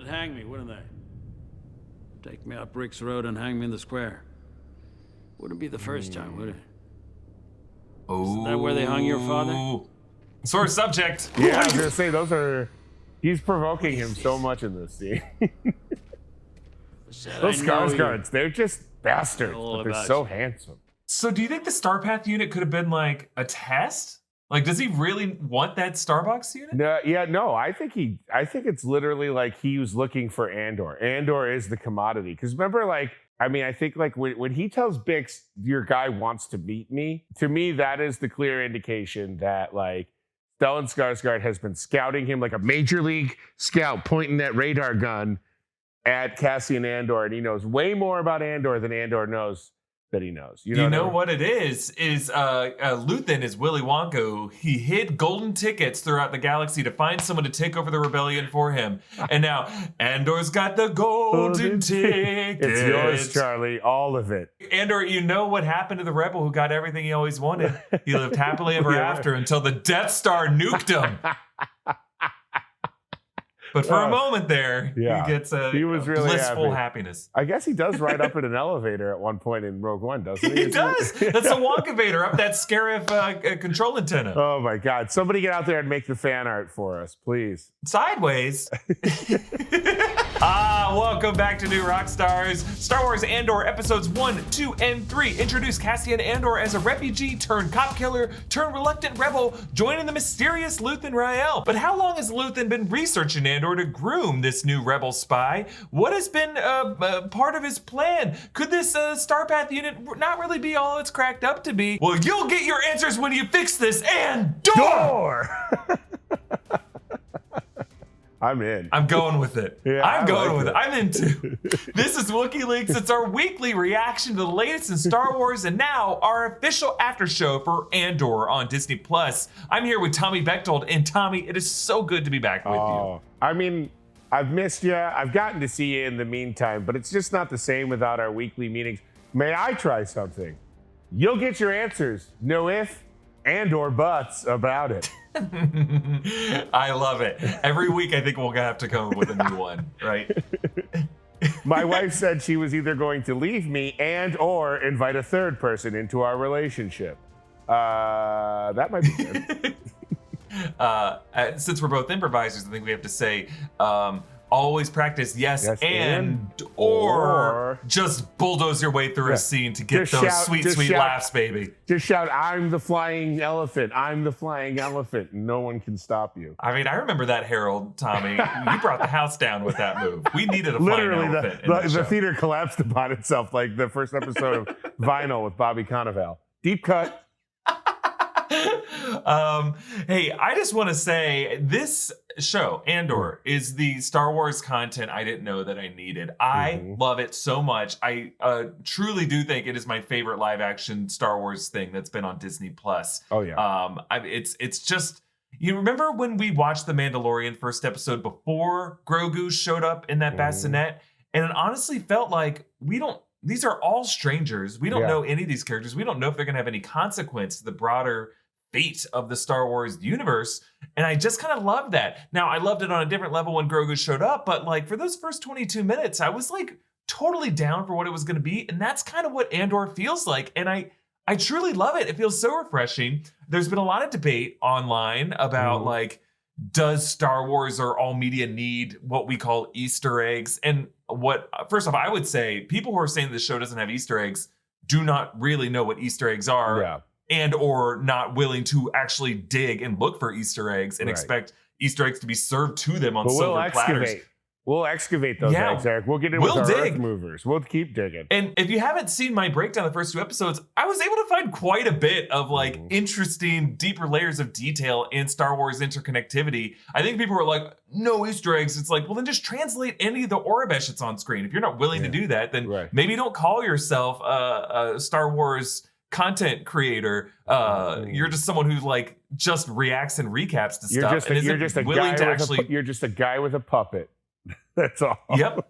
hang me, wouldn't they? Take me up Rick's Road and hang me in the square. Wouldn't be the first time, would it? Oh. Is that where they hung your father? Sore subject. Yeah, I was gonna say he's provoking him so much in this scene. Those Skarsgårds, they're just bastards, but they're so handsome. So do you think the Starpath unit could have been like a test? Like, does he really want that Starbucks unit? No, I think it's literally like he was looking for Andor. Andor is the commodity. Because remember, like, I think like when he tells Bix, your guy wants to meet me, to me, that is the clear indication that like Stellan Skarsgård has been scouting him like a major league scout pointing that radar gun at Cassian Andor, and he knows way more about Andor than Andor knows that he knows. You know what it is Luthen is Willy Wonka. He hid golden tickets throughout the galaxy to find someone to take over the rebellion for him. And now Andor's got the golden tickets. It's yours, Charlie, all of it. Andor, you know what happened to the rebel who got everything he always wanted? He lived happily ever after until the Death Star nuked him. But for a moment there, he gets he was really blissful happiness. I guess he does ride up in an elevator at one point in Rogue One, doesn't he? He does. That's a Wonkavator up that Scarif control antenna. Oh my God. Somebody get out there and make the fan art for us, please. Sideways. Welcome back to New Rockstars. Star Wars Andor episodes 1, 2, and 3 introduce Cassian Andor as a refugee turned cop killer turned reluctant rebel joining the mysterious Luthen Rael. But how long has Luthen been researching Andor to groom this new rebel spy? What has been part of his plan? Could this Starpath unit not really be all it's cracked up to be? Well, you'll get your answers when you fix this Andor! I'm in. I'm going with it. Yeah, I'm going with it. I'm into. This is Wookieeleaks. It's our weekly reaction to the latest in Star Wars and now our official after show for Andor on Disney+. I'm here with Tommy Bechtold. And Tommy, it is so good to be back with you. I mean, I've missed you. I've gotten to see you in the meantime, but it's just not the same without our weekly meetings. May I try something? You'll get your answers. No if and or buts about it. I love it. Every week I think we'll have to come up with a new one, right? My wife said she was either going to leave me and or invite a third person into our relationship. That might be good. Since we're both improvisers, I think we have to say always practice yes and or just bulldoze your way through a scene to get those sweet laughs, baby. Just shout, I'm the flying elephant. I'm the flying elephant. No one can stop you. I mean, I remember that, Harold, Tommy. You brought the house down with that move. We needed a flying elephant. The theater collapsed upon itself like the first episode of Vinyl with Bobby Cannavale. Deep cut. Hey, I just want to say this show, Andor, is the Star Wars content I didn't know that I needed. I love it so much. I truly do think it is my favorite live action Star Wars thing that's been on Disney+. Oh yeah. It's just, you remember when we watched The Mandalorian first episode before Grogu showed up in that bassinet? And it honestly felt like these are all strangers. We don't know any of these characters. We don't know if they're going to have any consequence to the broader fate of the Star Wars universe. And I just kind of loved that. Now, I loved it on a different level when Grogu showed up, but like for those first 22 minutes, I was like totally down for what it was going to be. And that's kind of what Andor feels like. And I truly love it. It feels so refreshing. There's been a lot of debate online about like, does Star Wars or all media need what we call Easter eggs? And first off, I would say people who are saying the show doesn't have Easter eggs do not really know what Easter eggs are and or not willing to actually dig and look for Easter eggs and expect Easter eggs to be served to them on silver platters. We'll excavate those eggs, Eric. We'll get in with our earth movers. We'll keep digging. And if you haven't seen my breakdown of the first 2 episodes, I was able to find quite a bit of like interesting, deeper layers of detail in Star Wars interconnectivity. I think people were like, no Easter eggs. It's like, well, then just translate any of the Aurebesh that's on screen. If you're not willing to do that, then maybe don't call yourself a Star Wars content creator. You're just someone who like just reacts and recaps to stuff. You're just a guy with a puppet. That's all. Yep.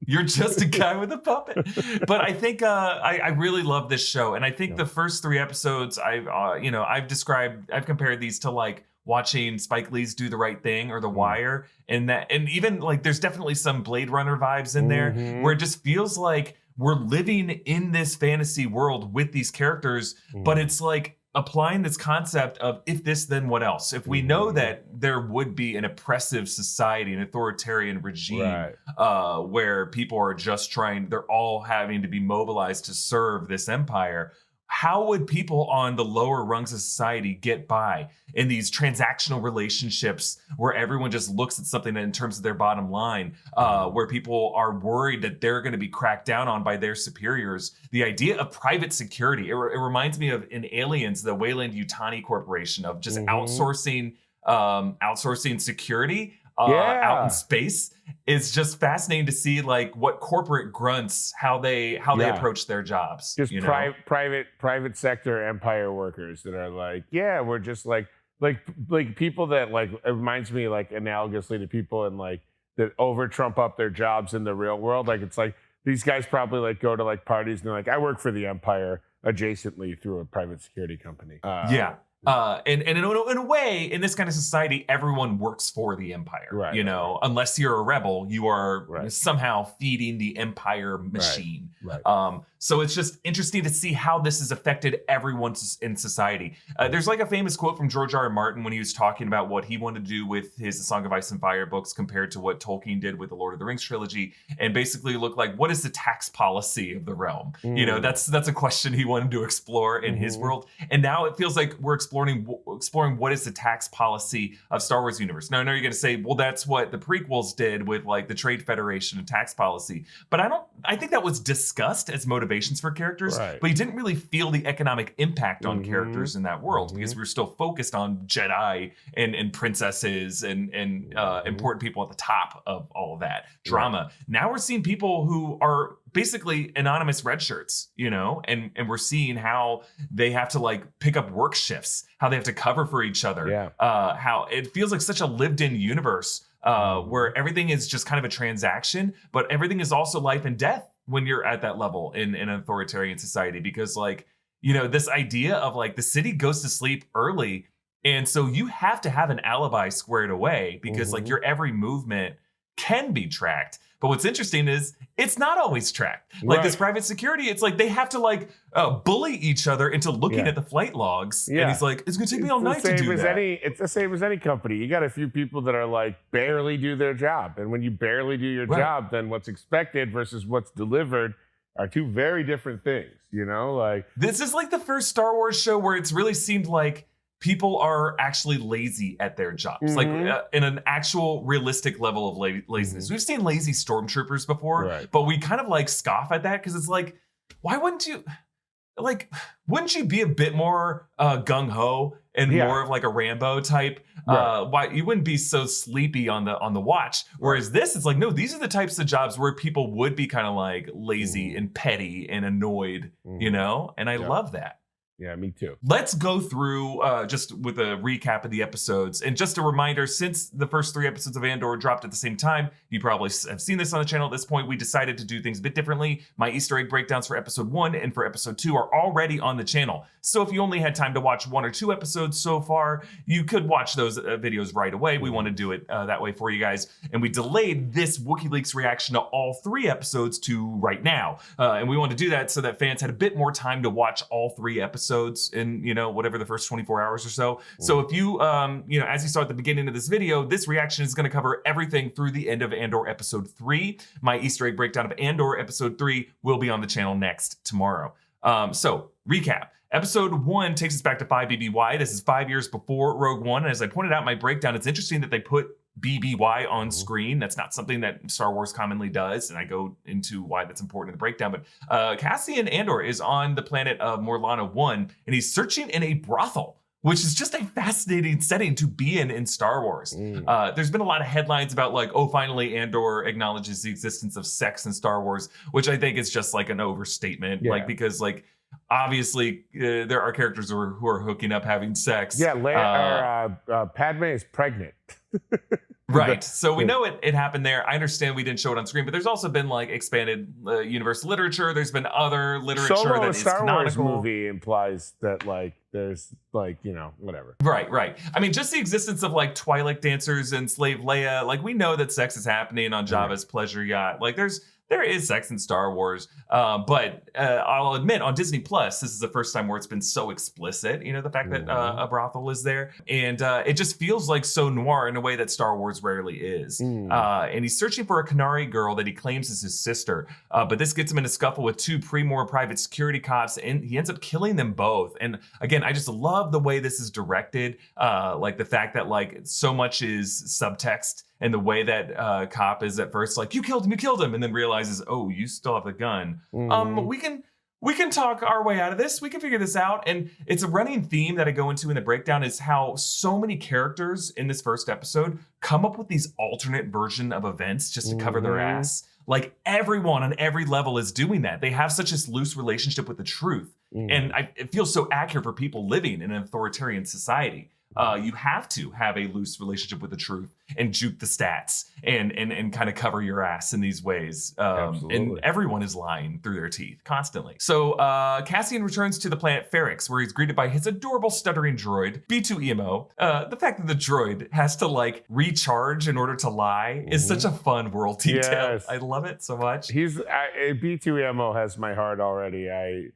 You're just a guy with a puppet. But I think I really love this show. And I think the first 3 episodes I've compared these to like watching Spike Lee's Do the Right Thing or The Wire, and even like there's definitely some Blade Runner vibes in there where it just feels like we're living in this fantasy world with these characters, but it's like applying this concept of if this, then what else? If we know that there would be an oppressive society, an authoritarian regime, where people are just they're all having to be mobilized to serve this empire, how would people on the lower rungs of society get by in these transactional relationships where everyone just looks at something in terms of their bottom line, where people are worried that they're going to be cracked down on by their superiors? The idea of private security, it reminds me of in Aliens, the Weyland-Yutani Corporation, of just outsourcing security out in space. It's just fascinating to see like what corporate grunts, how they approach their jobs. Just private sector empire workers that are like, we're just like people that like, it reminds me like analogously to people in like that over trump up their jobs in the real world. Like it's like these guys probably like go to like parties and they're like, I work for the empire adjacently through a private security company. And in a way, in this kind of society, everyone works for the empire. You know, unless you're a rebel, you are somehow feeding the empire machine. So it's just interesting to see how this has affected everyone in society. There's like a famous quote from George R. R. Martin when he was talking about what he wanted to do with his The Song of Ice and Fire books compared to what Tolkien did with the Lord of the Rings trilogy, and basically look like, what is the tax policy of the realm? You know, that's a question he wanted to explore in his world. And now it feels like we're exploring what is the tax policy of Star Wars universe. Now I know you're going to say, well, that's what the prequels did with like the Trade Federation and tax policy. But I think that was discussed as motivations for characters, but you didn't really feel the economic impact on characters in that world because we were still focused on Jedi and princesses and important people at the top of all of that drama. Now we're seeing people who are basically anonymous red shirts, you know, and we're seeing how they have to like pick up work shifts, how they have to cover for each other, how it feels like such a lived in universe where everything is just kind of a transaction, but everything is also life and death when you're at that level in an authoritarian society. Because like, you know, this idea of like the city goes to sleep early, and so you have to have an alibi squared away because like your every movement can be tracked. But what's interesting is it's not always tracked. Like this private security, it's like they have to like bully each other into looking at the flight logs. And he's like, it's gonna take me all night to do that. It's the same as any company. You got a few people that are like barely do their job. And when you barely do your job, then what's expected versus what's delivered are two very different things, you know? Like this is like the first Star Wars show where it's really seemed like people are actually lazy at their jobs, like in an actual realistic level of laziness. We've seen lazy stormtroopers before, but we kind of like scoff at that because it's like, why wouldn't you be a bit more gung-ho and more of like a Rambo type? Why you wouldn't be so sleepy on the watch? Whereas this, it's like, no, these are the types of jobs where people would be kind of like lazy and petty and annoyed, you know? And I love that. Yeah, me too. Let's go through just with a recap of the episodes. And just a reminder, since the first 3 episodes of Andor dropped at the same time, you probably have seen this on the channel at this point, we decided to do things a bit differently. My Easter egg breakdowns for episode 1 and for episode 2 are already on the channel. So if you only had time to watch 1 or 2 episodes so far, you could watch those videos right away. We want to do it that way for you guys. And we delayed this Wookieeleaks reaction to all 3 episodes to right now. And we want to do that so that fans had a bit more time to watch all 3 episodes in, you know, whatever the first 24 hours or so. So if you, you know, as you saw at the beginning of this video, this reaction is going to cover everything through the end of Andor episode 3. My Easter egg breakdown of Andor episode 3 will be on the channel next tomorrow. So recap. Episode 1 takes us back to 5 BBY. This is 5 years before Rogue One. And as I pointed out in my breakdown, it's interesting that they put BBY on screen. That's not something that Star Wars commonly does, and I go into why that's important in the breakdown. But Cassian Andor is on the planet of Morlana 1, and he's searching in a brothel, which is just a fascinating setting to be in Star Wars. There's been a lot of headlines about like, oh, finally Andor acknowledges the existence of sex in Star Wars, which I think is just like an overstatement. Like, because like, obviously there are characters who are hooking up, having sex. Padme is pregnant. Right. So we know it happened there. I understand we didn't show it on screen, but there's also been like expanded universe literature. There's been other literature Solo, that a is Star canonical. Wars movie implies that like there's like, you know, whatever. Right. I mean, just the existence of like Twilight dancers and Slave Leia, like we know that sex is happening on Jabba's pleasure yacht. Like there is sex in Star Wars, but I'll admit on Disney Plus, this is the first time where it's been so explicit. You know, the fact that a brothel is there, and it just feels like so noir in a way that Star Wars rarely is. And he's searching for a Kenari girl that he claims is his sister, but this gets him in a scuffle with two Pre-Mor private security cops, and he ends up killing them both. And again, I just love the way this is directed, like the fact that like so much is subtext. And the way that cop is at first like, you killed him, and then realizes, oh, you still have the gun. We can talk our way out of this. We can figure this out. And it's a running theme that I go into in the breakdown is how so many characters in this first episode come up with these alternate version of events just to cover their ass. Like everyone on every level is doing that. They have such a loose relationship with the truth. And it feels so accurate for people living in an authoritarian society. You have to have a loose relationship with the truth and juke the stats and kind of cover your ass in these ways. And everyone is lying through their teeth constantly. So Cassian returns to the planet Ferrix, where he's greeted by his adorable stuttering droid, B2EMO. The fact that the droid has to like recharge in order to lie is such a fun world detail. Yes. I love it so much. B2EMO has my heart already.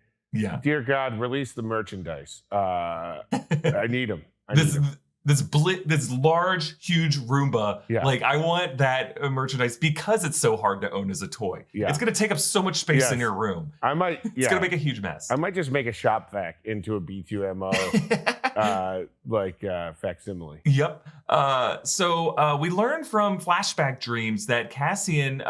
Dear God, release the merchandise. I need them. This large, huge Roomba. Like I want that merchandise because it's so hard to own as a toy. It's gonna take up so much space in your room. It's gonna make a huge mess. I might just make a shop vac into a B2MO facsimile. Yep. So we learned from flashback dreams that Cassian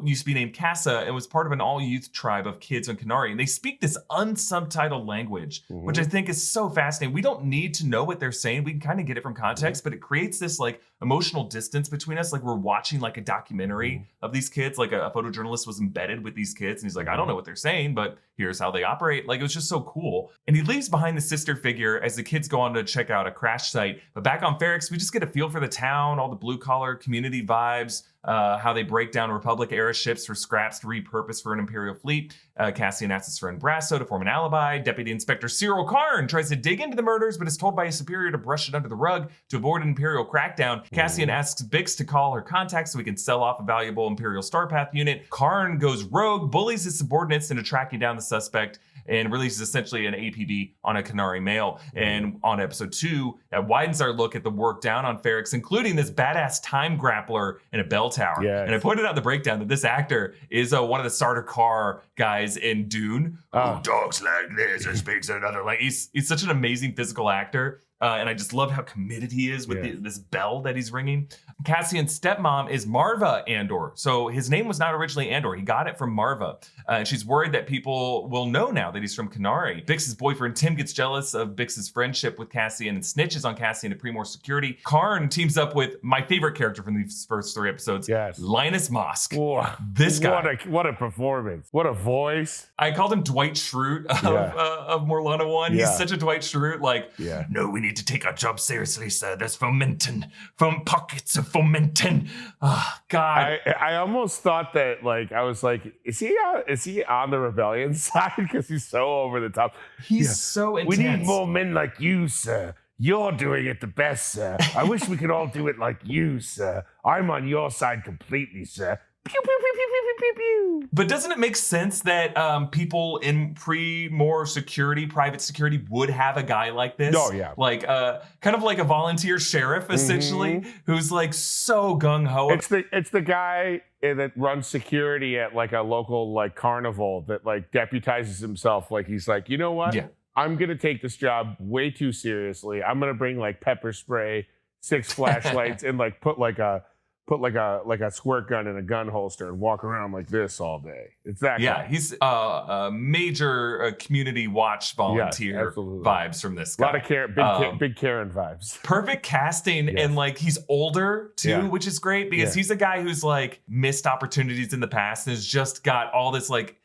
used to be named Casa and was part of an all-youth tribe of kids on Kenari. And they speak this unsubtitled language, which I think is so fascinating. We don't need to know what they're saying. We can kind of get it from context, but it creates this like emotional distance between us. Like we're watching like a documentary of these kids. Like a photojournalist was embedded with these kids and he's like, I don't know what they're saying, but here's how they operate. Like it was just so cool. And he leaves behind the sister figure as the kids go on to check out a crash site. But back on Ferrix, we just get a feel for the town, all the blue collar community vibes, how they break down Republic era ships for scraps to repurpose for an Imperial fleet. Cassian asks his friend Brasso to form an alibi. Deputy Inspector Cyril Karn tries to dig into the murders, but is told by his superior to brush it under the rug to avoid an Imperial crackdown. Cassian asks Bix to call her contact so he can sell off a valuable Imperial Starpath unit. Karn goes rogue, bullies his subordinates into tracking down the suspect, and releases essentially an APB on a Kenari male. And on episode 2, that widens our look at the work down on Ferrix, including this badass time grappler and a bell tower. And I pointed out in the breakdown that this actor is one of the starter car guys in Dune. Who talks like this and speaks another language. He's such an amazing physical actor. And I just love how committed he is with this bell that he's ringing. Cassian's stepmom is Marva Andor. So his name was not originally Andor. He got it from Marva. And she's worried that people will know now that he's from Kenari. Bix's boyfriend Tim gets jealous of Bix's friendship with Cassian and snitches on Cassian to Pre-Mor security. Karn teams up with my favorite character from these first 3 episodes, Linus Mosk. This guy. What a performance. What a voice. I called him Dwight Schrute of Morlana 1. He's such a Dwight Schrute. Like, no, we need to take our job seriously, sir. There's fomentin from pockets of fomentin. Oh, God. I almost thought that, like, I was like, is he on the rebellion side? Because he's so over the top. He's so intense. We need more men like you, sir. You're doing it the best, sir. I wish we could all do it like you, sir. I'm on your side completely, sir. Pew, pew, pew, pew, pew, pew, pew. But doesn't it make sense that people in Pre-Mor security, private security, would have a guy like this? Oh, yeah. Like, kind of like a volunteer sheriff, essentially, who's like so gung-ho. It's the guy that runs security at like a local like carnival that like deputizes himself. Like he's like, you know what? Yeah. I'm going to take this job way too seriously. I'm going to bring like pepper spray, 6 flashlights, and like put like a squirt gun in a gun holster and walk around like this all day. It's that guy. He's a major community watch volunteer vibes from this guy. A lot of care, big Karen vibes. Perfect casting, and like he's older too, which is great because he's a guy who's like missed opportunities in the past and has just got all this like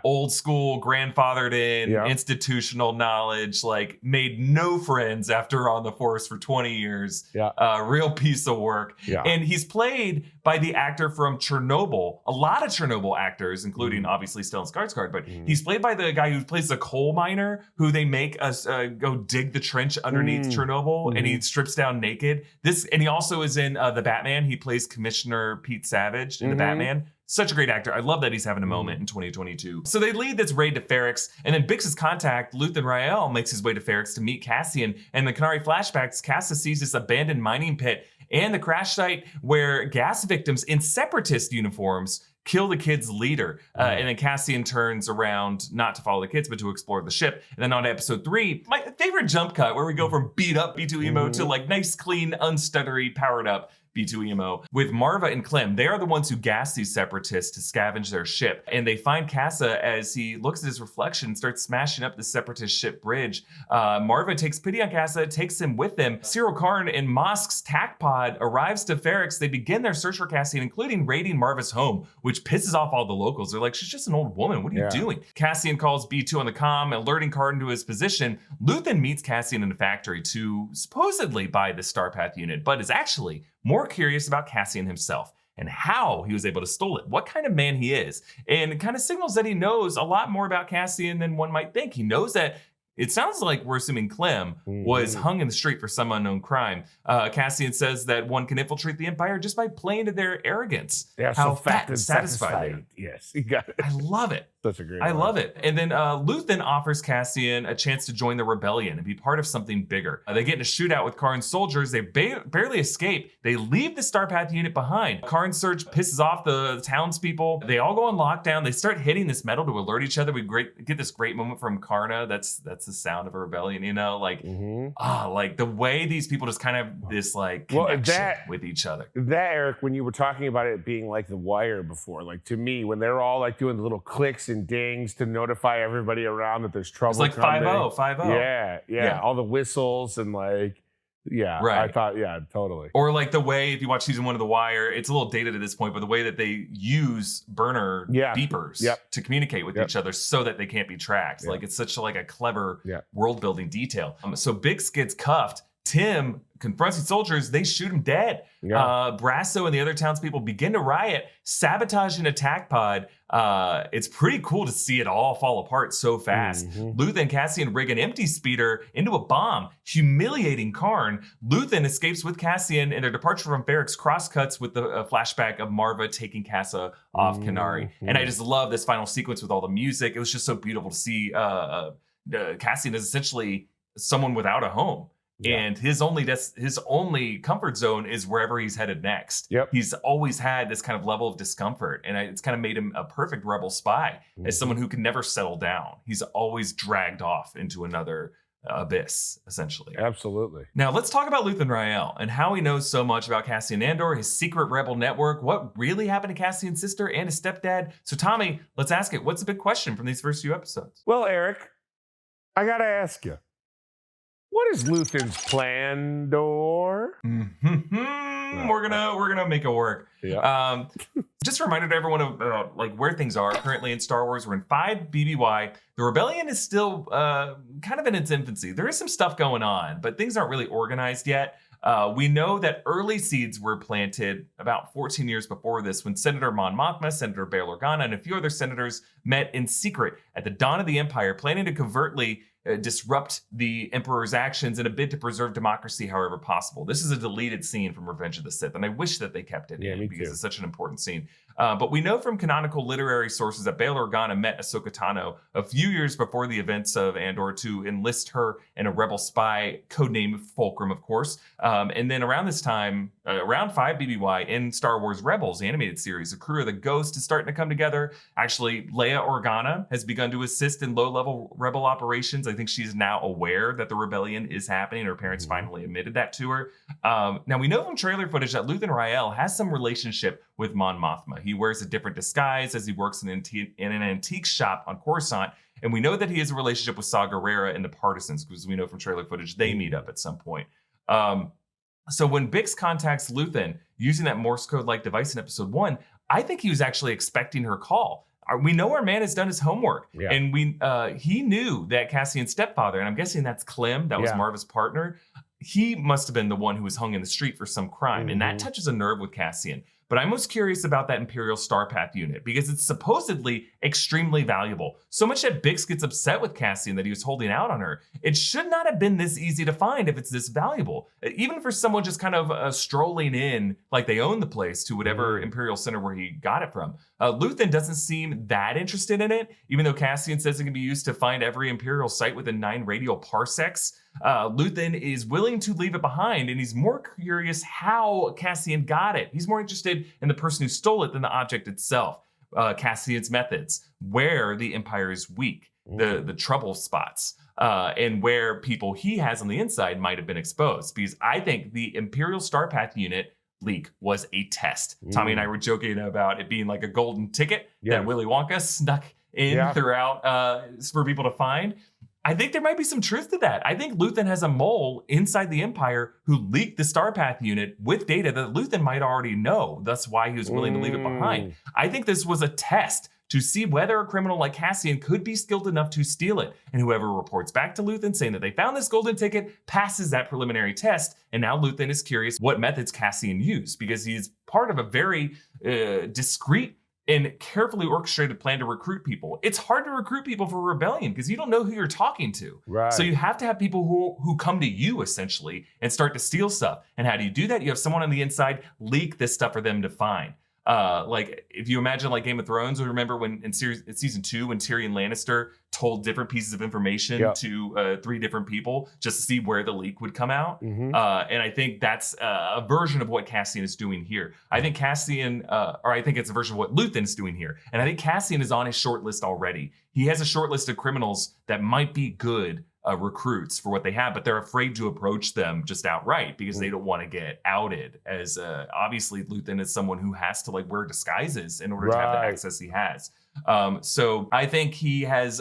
old school, grandfathered in, Yeah. institutional knowledge, like made no friends after on the force for 20 years. Real piece of work. And he's played by the actor from Chernobyl. A lot of Chernobyl actors, including obviously Stellan Skarsgård, but he's played by the guy who plays the coal miner who they make us go dig the trench underneath Chernobyl, and he strips down naked. And he also is in The Batman. He plays Commissioner Pete Savage in The Batman. Such a great actor. I love that he's having a moment in 2022. So they lead this raid to Ferrix, and then Bix's contact, Luthen Rael, makes his way to Ferrix to meet Cassian. And the Kenari flashbacks, Cassian sees this abandoned mining pit and the crash site where gas victims in separatist uniforms kill the kid's leader. And then Cassian turns around not to follow the kids, but to explore the ship. And then on to episode 3, my favorite jump cut, where we go from beat up B2 emo to like nice, clean, unstuttery, powered up B2 emo with Marva and Clem. They are the ones who gas these separatists to scavenge their ship. And they find Casa as he looks at his reflection and starts smashing up the separatist ship bridge. Marva takes pity on Casa, takes him with them. Cyril Karn and Mosk's tac pod arrives to Ferrix. They begin their search for Cassian, including raiding Marva's home, which pisses off all the locals. They're like, she's just an old woman. What are you doing? Cassian calls B2 on the comm, alerting Karn to his position. Luthen meets Cassian in the factory to supposedly buy the Starpath unit, but is actually more curious about Cassian himself and how he was able to steal it, what kind of man he is, and it kind of signals that he knows a lot more about Cassian than one might think. He knows that it sounds like we're assuming Clem was hung in the street for some unknown crime. Cassian says that one can infiltrate the Empire just by playing to their arrogance. How fat and satisfied they are. Yes, you got it. I love it. Such a great I love it. And then Luthen offers Cassian a chance to join the rebellion and be part of something bigger. They get in a shootout with Karn's soldiers. They barely escape. They leave the Starpath unit behind. Karn's surge pisses off the townspeople. They all go on lockdown. They start hitting this metal to alert each other. We get this great moment from Karna. That's the sound of a rebellion, you know? Like, like the way these people just kind of this like connection with each other. That, Eric, when you were talking about it being like The Wire before, like to me, when they're all like doing the little clicks and dings to notify everybody around that there's trouble. It's like 5-0, 5-0. Yeah. All the whistles and like, I thought, totally. Or like the way, if you watch season 1 of The Wire, it's a little dated at this point, but the way that they use burner beepers to communicate with each other so that they can't be tracked. Like it's such a clever world building detail. So Bix gets cuffed. Tim confronts the soldiers. They shoot him dead. Brasso and the other townspeople begin to riot, sabotage an attack pod. It's pretty cool to see it all fall apart so fast. Luthen and Cassian rig an empty speeder into a bomb, humiliating Karn. Luthen escapes with Cassian, and their departure from Ferrix crosscuts with the flashback of Marva taking Casa off Kenari. And I just love this final sequence with all the music. It was just so beautiful to see Cassian as essentially someone without a home. And his only comfort zone is wherever he's headed next. He's always had this kind of level of discomfort, and it's kind of made him a perfect rebel spy as someone who can never settle down. He's always dragged off into another abyss, essentially. Absolutely. Now let's talk about Luthen Rael and how he knows so much about Cassian Andor, his secret rebel network, what really happened to Cassian's sister and his stepdad. So Tommy, let's ask it. What's the big question from these first few episodes? Well, Eric, I gotta ask you. What is Luthen's plan, Dor? We're gonna make it work. Just a reminder to everyone of like where things are currently in Star Wars. We're in 5 BBY. The rebellion is still kind of in its infancy. There is some stuff going on, but things aren't really organized yet. We know that early seeds were planted about 14 years before this when Senator Mon Mothma, Senator Bail Organa, and a few other senators met in secret at the dawn of the Empire, planning to covertly disrupt the Emperor's actions in a bid to preserve democracy however possible. This is a deleted scene from Revenge of the Sith, and I wish that they kept it in because it's such an important scene. But we know from canonical literary sources that Bail Organa met Ahsoka Tano a few years before the events of Andor to enlist her in a rebel spy, codenamed Fulcrum, of course. And then around this time, around 5 BBY in Star Wars Rebels, the animated series, the crew of the Ghost is starting to come together. Actually, Leia Organa has begun to assist in low-level rebel operations. I think she's now aware that the rebellion is happening. Her parents finally admitted that to her. Now, we know from trailer footage that Luthen Rael has some relationship with Mon Mothma. He wears a different disguise as he works in an antique shop on Coruscant. And we know that he has a relationship with Saw Gerrera and the Partisans, because we know from trailer footage they meet up at some point. So when Bix contacts Luthen using that Morse code-like device in episode 1, I think he was actually expecting her call. we know our man has done his homework, Yeah. and he knew that Cassian's stepfather, and I'm guessing that's Clem, that was Marva's partner. He must have been the one who was hung in the street for some crime, and that touches a nerve with Cassian. But I'm most curious about that Imperial Starpath unit because it's supposedly extremely valuable. So much that Bix gets upset with Cassian that he was holding out on her. It should not have been this easy to find if it's this valuable. Even for someone just kind of strolling in like they own the place to whatever Imperial Center where he got it from. Luthen doesn't seem that interested in it, even though Cassian says it can be used to find every Imperial site within 9 radial parsecs. Luthen is willing to leave it behind, and he's more curious how Cassian got it. He's more interested in the person who stole it than the object itself. Cassian's methods, where the Empire is weak, the trouble spots, and where people he has on the inside might have been exposed. Because I think the Imperial Starpath unit leak was a test. Tommy and I were joking about it being like a golden ticket that Willy Wonka snuck in throughout for people to find. I think there might be some truth to that. I think Luthen has a mole inside the Empire who leaked the Starpath unit with data that Luthen might already know. That's why he was willing to leave it behind. I think this was a test to see whether a criminal like Cassian could be skilled enough to steal it. And whoever reports back to Luthen saying that they found this golden ticket passes that preliminary test. And now Luthen is curious what methods Cassian used because he's part of a very discreet and carefully orchestrated plan to recruit people. It's hard to recruit people for rebellion because you don't know who you're talking to. Right. So you have to have people who come to you essentially and start to steal stuff. And how do you do that? You have someone on the inside leak this stuff for them to find. Like if you imagine like Game of Thrones, remember when in season 2 when Tyrion Lannister told different pieces of information to 3 different people just to see where the leak would come out. And I think that's a version of what Cassian is doing here. I think Cassian, or I think it's a version of what Luthen is doing here. And I think Cassian is on his short list already. He has a short list of criminals that might be good recruits for what they have, but they're afraid to approach them just outright because they don't want to get outed. As obviously Luthen is someone who has to like wear disguises in order to have the access he has. So I think he has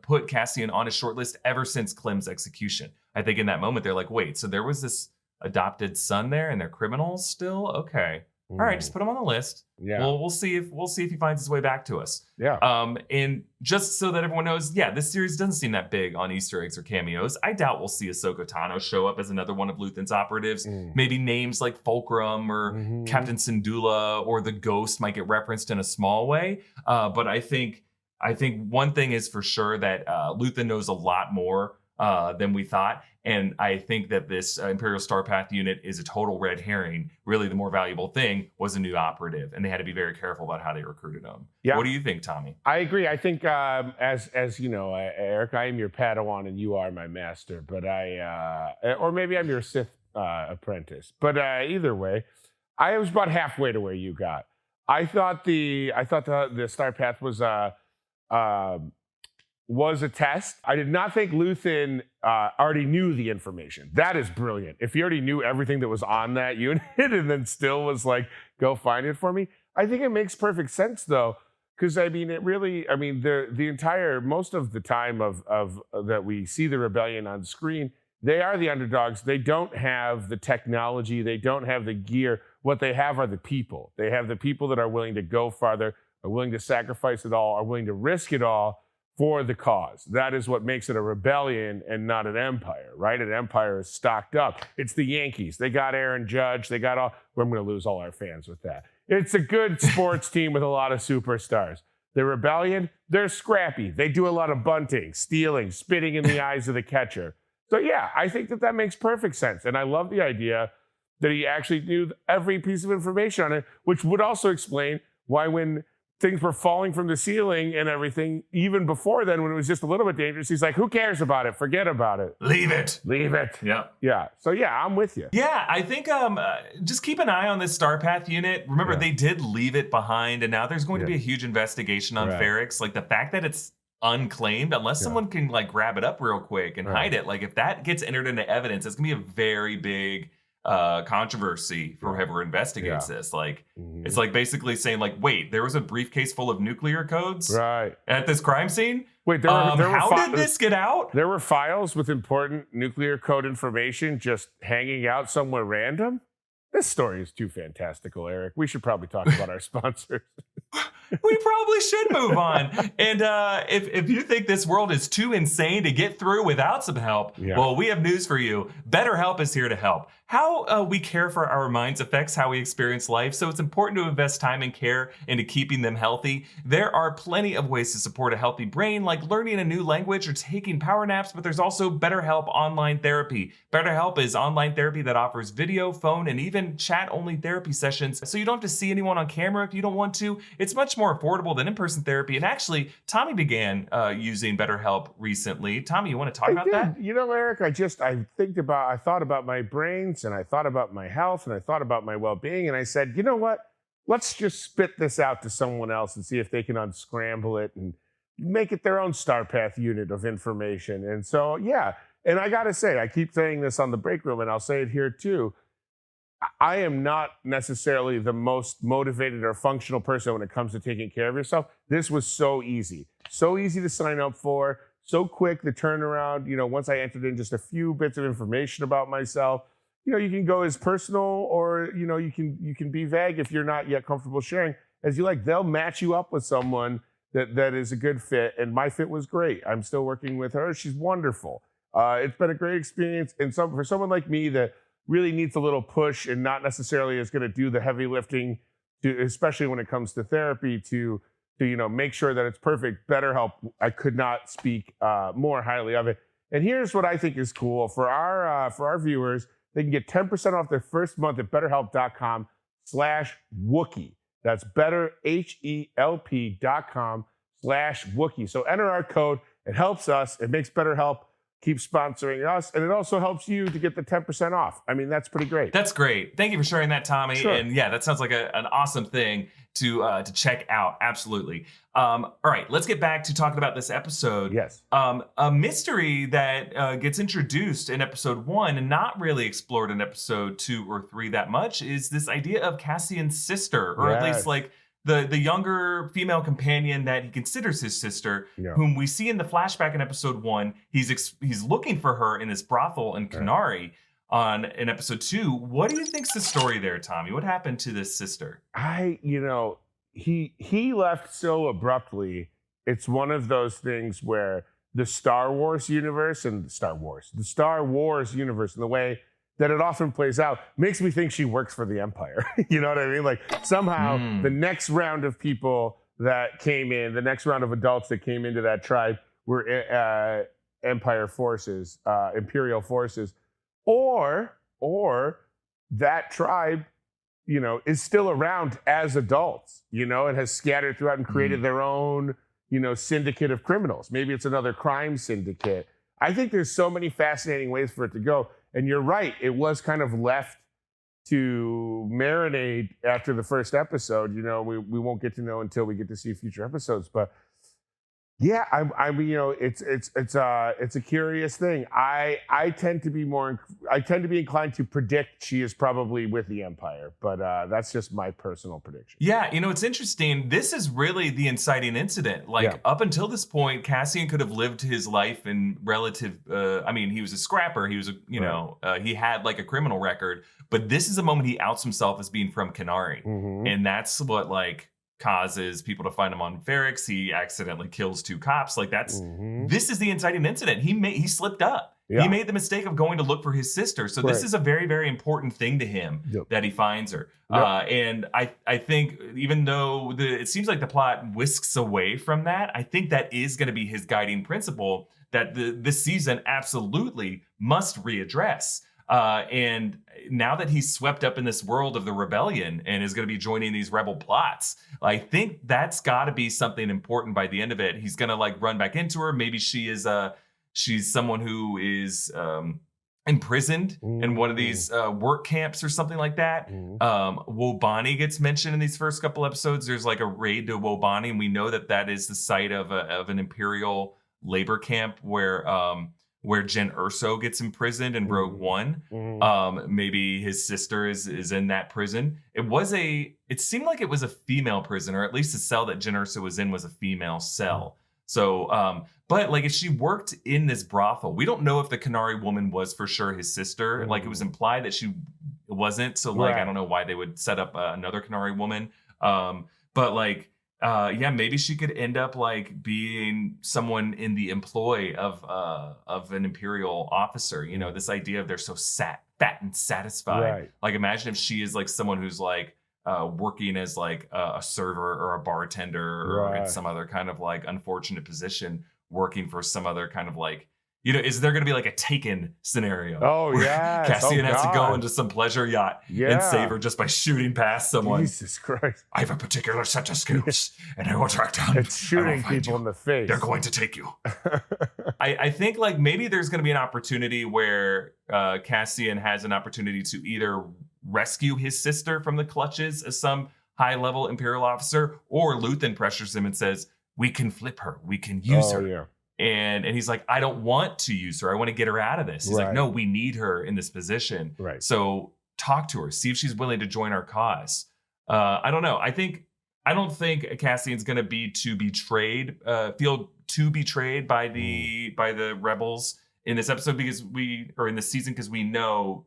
put Cassian on his short list ever since Clem's execution. I think in that moment they're like, wait, so there was this adopted son there and they're criminals still? Okay. All right, just put him on the list. Yeah. Well, we'll see if he finds his way back to us. Yeah. And just so that everyone knows, this series doesn't seem that big on Easter eggs or cameos. I doubt we'll see Ahsoka Tano show up as another one of Luthen's operatives. Maybe names like Fulcrum or Captain Syndulla or the Ghost might get referenced in a small way. But I think one thing is for sure that Luthen knows a lot more than we thought. And I think that this Imperial Starpath unit is a total red herring. Really, the more valuable thing was a new operative, and they had to be very careful about how they recruited them. Yeah. What do you think, Tommy? I agree. I think, as you know, Eric, I am your Padawan and you are my master. But or maybe I'm your Sith apprentice. But either way, I was about halfway to where you got. I thought the Starpath was a test. I did not think Luthen already knew the information. That is brilliant. If he already knew everything that was on that unit and then still was like, go find it for me. I think it makes perfect sense though. Because I mean, the entire, most of the time of that we see the rebellion on screen, they are the underdogs. They don't have the technology. They don't have the gear. What they have are the people. They have the people that are willing to go farther, are willing to sacrifice it all, are willing to risk it all for the cause. That is what makes it a rebellion and not an empire, right? An empire is stocked up. It's the Yankees. They got Aaron Judge. They got all, I'm going to lose all our fans with that. It's a good sports team with a lot of superstars. The rebellion, they're scrappy. They do a lot of bunting, stealing, spitting in the eyes of the catcher. So yeah, I think that makes perfect sense. And I love the idea that he actually knew every piece of information on it, which would also explain why when things were falling from the ceiling and everything, even before then when it was just a little bit dangerous, he's like, who cares about it? Forget about it. Leave it. Yeah. Yeah. So yeah, I'm with you. Yeah, I think just keep an eye on this Starpath unit. Remember, they did leave it behind, and now there's going to be a huge investigation on Ferrix. Like the fact that it's unclaimed, unless someone can like grab it up real quick and hide it. Like if that gets entered into evidence, it's gonna be a very big controversy for whoever investigates this. Like it's like basically saying like, wait, there was a briefcase full of nuclear codes at this crime scene. Wait, how did this get out? There were files with important nuclear code information just hanging out somewhere random. This story is too fantastical, Eric. We should probably talk about our sponsors. we probably should move on. And if you think this world is too insane to get through without some help, well, we have news for you. BetterHelp is here to help. How we care for our minds affects how we experience life, so it's important to invest time and care into keeping them healthy. There are plenty of ways to support a healthy brain, like learning a new language or taking power naps, but there's also BetterHelp Online Therapy. BetterHelp is online therapy that offers video, phone, and even chat-only therapy sessions, so you don't have to see anyone on camera if you don't want to. It's much more affordable than in-person therapy, and actually, Tommy began using BetterHelp recently. Tommy, you want to talk about that? You know, Eric, I thought about my brains, and I thought about my health, and I thought about my well-being, and I said, you know what? Let's just spit this out to someone else and see if they can unscramble it and make it their own Star Path unit of information. And so, yeah. And I got to say, I keep saying this on the break room, and I'll say it here too. I am not necessarily the most motivated or functional person when it comes to taking care of yourself. This was so easy to sign up for, so quick the turnaround. You know, once I entered in just a few bits of information about myself, you know, you can go as personal, or, you know, you can be vague if you're not yet comfortable sharing as you like. They'll match you up with someone that is a good fit. And my fit was great. I'm still working with her. She's wonderful. It's been a great experience. And for someone like me that really needs a little push and not necessarily is going to do the heavy lifting, especially when it comes to therapy, to you know, make sure that it's perfect. BetterHelp, I could not speak more highly of it. And here's what I think is cool for our viewers. They can get 10% off their first month at BetterHelp.com/Wookie. That's BetterHelp.com/Wookie. So enter our code. It helps us. It makes BetterHelp keep sponsoring us, and it also helps you to get the 10% off. I mean, that's pretty great. That's great. Thank you for sharing that, Tommy. Sure. And yeah, that sounds like an awesome thing to check out. Absolutely. All right, let's get back to talking about this episode. Yes. A mystery that gets introduced in episode 1 and not really explored in episode 2 or 3 that much is this idea of Cassian's sister, or at least like the younger female companion that he considers his sister, whom we see in the flashback in episode 1. He's looking for her in this brothel in Kenari in episode 2. What do you think's the story there, Tommy? What happened to this sister? He left so abruptly. It's one of those things where the Star Wars universe and the Star Wars universe, and the way that it often plays out, makes me think she works for the Empire. You know what I mean? Like somehow the next round of people that came in, the next round of adults that came into that tribe were Empire forces, Imperial forces, or that tribe, you know, is still around as adults, you know, and has scattered throughout and created their own, you know, syndicate of criminals. Maybe it's another crime syndicate. I think there's so many fascinating ways for it to go. And you're right, it was kind of left to marinate after the first episode. You know, we won't get to know until we get to see future episodes. But yeah, I mean, you know, it's a curious thing. I tend to be inclined to predict she is probably with the Empire, but that's just my personal prediction. Yeah, you know, it's interesting. This is really the inciting incident. Like up until this point, Cassian could have lived his life in relative. I mean, he was a scrapper. He was he had like a criminal record. But this is a moment he outs himself as being from Kenari, and that's what like causes people to find him on Barracks. He accidentally kills 2 cops. Like this is the inciting incident. He slipped up. Yeah. He made the mistake of going to look for his sister. So this is a very, very important thing to him that he finds her. And I think even though it seems like the plot whisks away from that, I think that is going to be his guiding principle that this season absolutely must readdress. And now that he's swept up in this world of the rebellion and is going to be joining these rebel plots, I think that's got to be something important by the end of it. He's going to like run back into her. Maybe she's someone who is imprisoned in one of these work camps or something like that. Wobani gets mentioned in these first couple episodes. There's like a raid to Wobani, and we know that is the site of an Imperial labor camp where Jen Erso gets imprisoned in Rogue One. Maybe his sister is in that prison. It seemed like it was a female prison, or at least the cell that Jen Erso was in was a female cell. So, but like if she worked in this brothel, we don't know if the Kenari woman was for sure his sister. Like it was implied that she wasn't. So like, I don't know why they would set up another Kenari woman. But like, maybe she could end up like being someone in the employ of an Imperial officer. You know, this idea of they're so fat and satisfied. Right. Like, imagine if she is like someone who's like working as like a server or a bartender or in some other kind of like unfortunate position, working for some other kind of like, you know, is there going to be like a Taken scenario? Oh, yeah. Cassian has to go into some pleasure yacht and save her just by shooting past someone. Jesus Christ. I have a particular set of skills and I will track down. It's shooting people in the face. They're going to take you. I think like maybe there's going to be an opportunity where Cassian has an opportunity to either rescue his sister from the clutches as some high-level Imperial officer, or Luthen pressures him and says, we can flip her. We can use her. Yeah. And he's like, I don't want to use her. I want to get her out of this. He's like, no, we need her in this position. Right. So talk to her. See if she's willing to join our cause. I don't know. I don't think Cassian's going to be feel too betrayed by the rebels in this episode in this season, because we know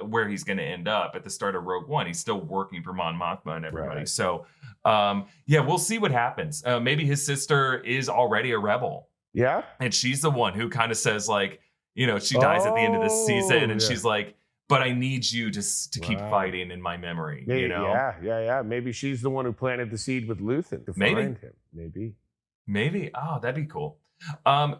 where he's going to end up at the start of Rogue One. He's still working for Mon Mothma and everybody. Right. So we'll see what happens. Maybe his sister is already a rebel. Yeah. And she's the one who kind of says like, you know, she dies at the end of this season and she's like, but I need you to keep fighting in my memory. Maybe, you know? Yeah. Maybe she's the one who planted the seed with Luthen to find him. Maybe. Oh, that'd be cool.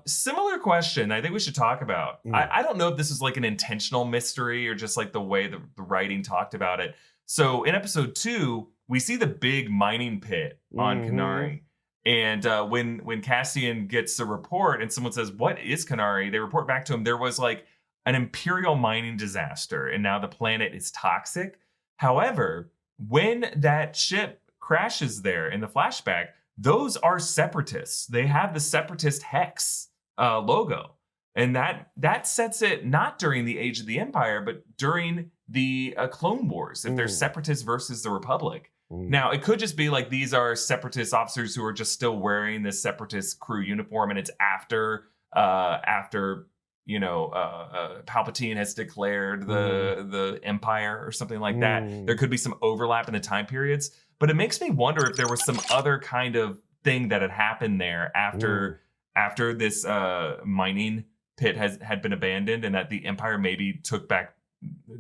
Similar question I think we should talk about. I don't know if this is like an intentional mystery or just like the way the writing talked about it. So in episode 2, we see the big mining pit on Kenari. And when Cassian gets a report and someone says, what is Kenari? They report back to him, there was like an Imperial mining disaster and now the planet is toxic. However, when that ship crashes there in the flashback, those are separatists. They have the separatist hex logo. And that sets it not during the Age of the Empire, but during the Clone Wars, if they're separatists versus the Republic. Now, it could just be like these are separatist officers who are just still wearing this separatist crew uniform, and it's after you know, Palpatine has declared the Empire or something like that. There could be some overlap in the time periods, but it makes me wonder if there was some other kind of thing that had happened there after this mining pit had been abandoned, and that the Empire maybe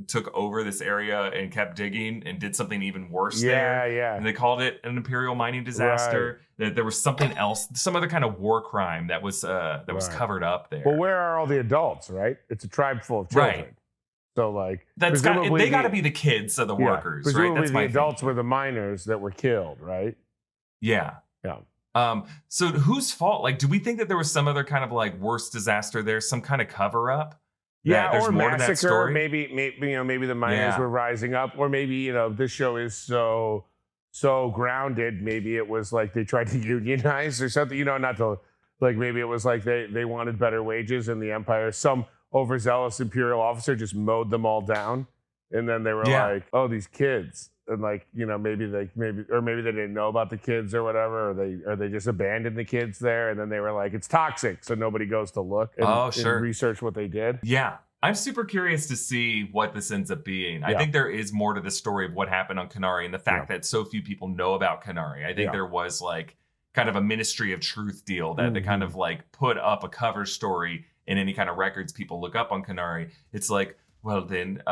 took over this area and kept digging and did something even worse there. Yeah. And they called it an Imperial mining disaster. That there was something else, some other kind of war crime that was covered up there. Well, where are all the adults, right? It's a tribe full of children. Right. So like they got to be the kids of the workers, right? That's the adults were the miners that were killed, right? Yeah. So whose fault? Like, do we think that there was some other kind of like worse disaster there, some kind of cover up? Yeah, there's or more massacre. To that story. Maybe the miners were rising up, or maybe this show is so grounded. Maybe it was like they tried to unionize or something. Not to like maybe it was like they wanted better wages in the Empire. Some overzealous Imperial officer just mowed them all down, and then they were like, "Oh, these kids." And like maybe they didn't know about the kids or whatever, or they just abandoned the kids there, and then they were like, it's toxic, so nobody goes to look and research what they did. Yeah, I'm super curious to see what this ends up being. I think there is more to the story of what happened on Kenari, and the fact that so few people know about Kenari. I think there was like kind of a Ministry of Truth deal that they kind of like put up a cover story in any kind of records people look up on Kenari. It's like, well then.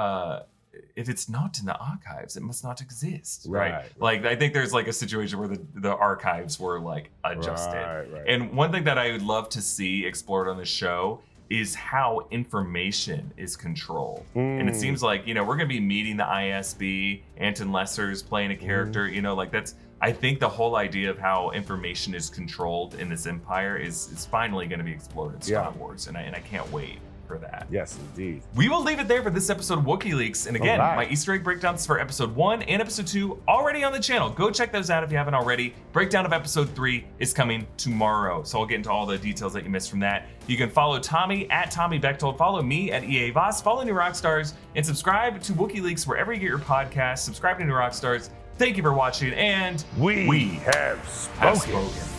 If it's not in the archives, it must not exist, right? Like, I think there's like a situation where the archives were like adjusted. Right. And one thing that I would love to see explored on the show is how information is controlled. And it seems like, we're going to be meeting the ISB, Anton Lesser's playing a character, I think the whole idea of how information is controlled in this empire is finally going to be explored in Star Wars. And I can't wait for that. Yes, indeed. We will leave it there for this episode of Wookieeleaks. And again, my Easter egg breakdowns for episode 1 and episode 2 already on the channel. Go check those out if you haven't already. Breakdown of episode 3 is coming tomorrow. So I'll get into all the details that you missed from that. You can follow Tommy at Tommy Bechtold, follow me at EA Voss, follow New Rockstars, and subscribe to Wookieeleaks wherever you get your podcasts. Subscribe to New Rockstars. Thank you for watching, and we have spoken.